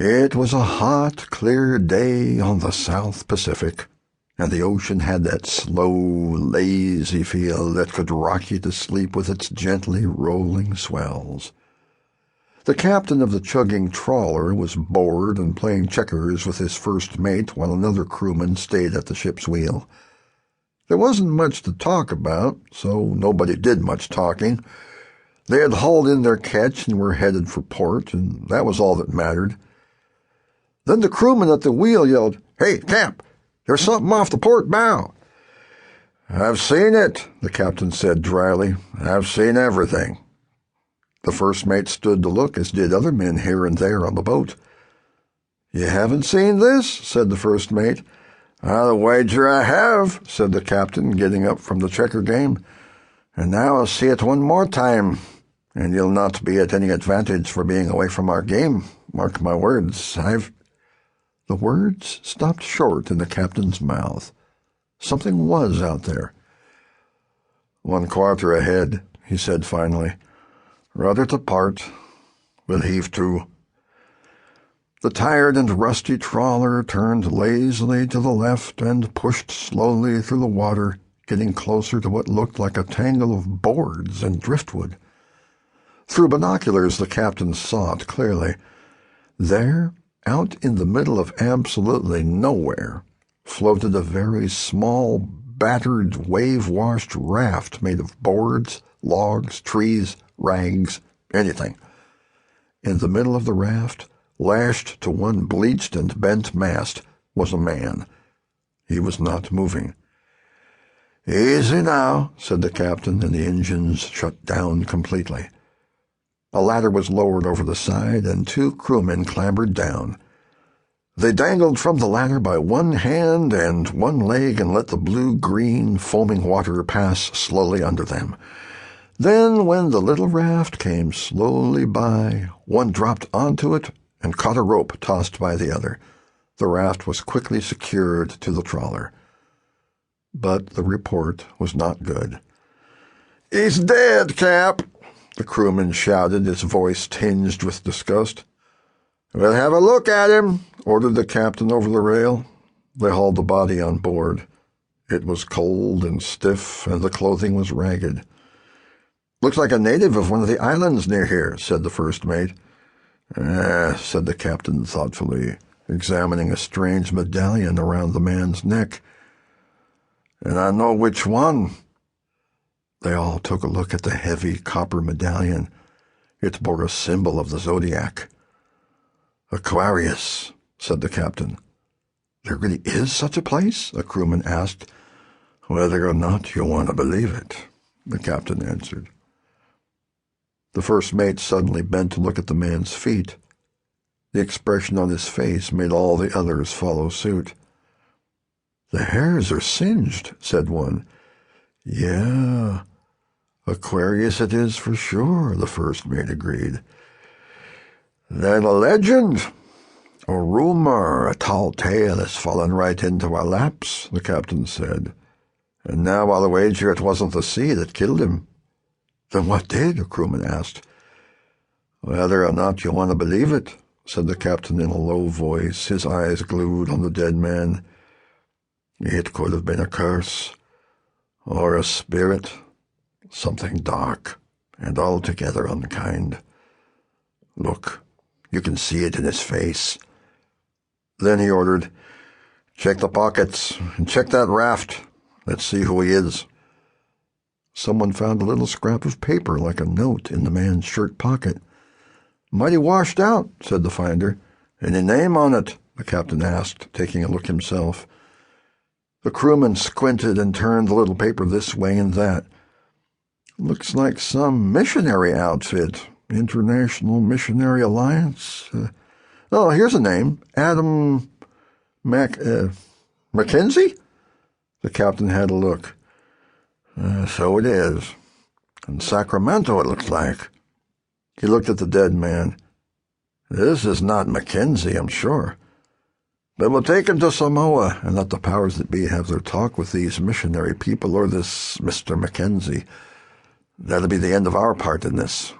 It was a hot, clear day on the South Pacific, and the ocean had that slow, lazy feel that could rock you to sleep with its gently rolling swells. The captain of the chugging trawler was bored and playing checkers with his first mate while another crewman stayed at the ship's wheel. There wasn't much to talk about, so nobody did much talking. They had hauled in their catch and were headed for port, and that was all that mattered. Then the crewman at the wheel yelled, "Hey, Cap, there's something off the port bow." "I've seen it," the captain said dryly. "I've seen everything." The first mate stood to look, as did other men here and there on the boat. "You haven't seen this?" said the first mate. "I'll wager I have," said the captain, getting up from the checker game. "And now I'll see it one more time, and you'll not be at any advantage for being away from our game. Mark my words, The words stopped short in the captain's mouth. Something was out there. "1 quarter ahead," he said finally. "Rudder to port. We'll heave to." The tired and rusty trawler turned lazily to the left and pushed slowly through the water, getting closer to what looked like a tangle of boards and driftwood. Through binoculars, the captain saw it clearly. There, out in the middle of absolutely nowhere, floated a very small, battered, wave-washed raft made of boards, logs, trees, rags, anything. In the middle of the raft, lashed to one bleached and bent mast, was a man. He was not moving. "Easy now," said the captain, and the engines shut down completely. A ladder was lowered over the side, and 2 crewmen clambered down. They dangled from the ladder by one hand and one leg and let the blue-green, foaming water pass slowly under them. Then, when the little raft came slowly by, one dropped onto it and caught a rope tossed by the other. The raft was quickly secured to the trawler. But the report was not good. "He's dead, Cap!" the crewman shouted, his voice tinged with disgust. "We'll have a look at him," ordered the captain over the rail. They hauled the body on board. It was cold and stiff, and the clothing was ragged. "Looks like a native of one of the islands near here," said the first mate. Said the captain thoughtfully, examining a strange medallion around the man's neck. "And I know which one." They all took a look at the heavy copper medallion. It bore a symbol of the zodiac. "Aquarius," said the captain. "There really is such a place?" a crewman asked. "Whether or not you want to believe it," the captain answered. The first mate suddenly bent to look at the man's feet. The expression on his face made all the others follow suit. "The hairs are singed," said one. "Yeah, Aquarius it is for sure," the first mate agreed. "Then a legend, a rumor, a tall tale has fallen right into our laps," the captain said. "And now I'll wager it wasn't the sea that killed him." "Then what did?" a crewman asked. "Whether or not you want to believe it," said the captain in a low voice, his eyes glued on the dead man, "it could have been a curse, or a spirit, something dark and altogether unkind. Look, you can see it in his face." Then he ordered, "Check the pockets and check that raft. Let's see who he is." Someone found a little scrap of paper like a note in the man's shirt pocket. "Mighty washed out," said the finder. "Any name on it?" the captain asked, taking a look himself. The crewman squinted and turned the little paper this way and that. "Looks like some missionary outfit. International Missionary Alliance. Here's a name. Adam MacKenzie?" The captain had a look. "So it is. In Sacramento, it looks like." He looked at the dead man. "This is not MacKenzie, I'm sure. But we'll take him to Samoa and let the powers that be have their talk with these missionary people or this Mr. MacKenzie. That'll be the end of our part in this."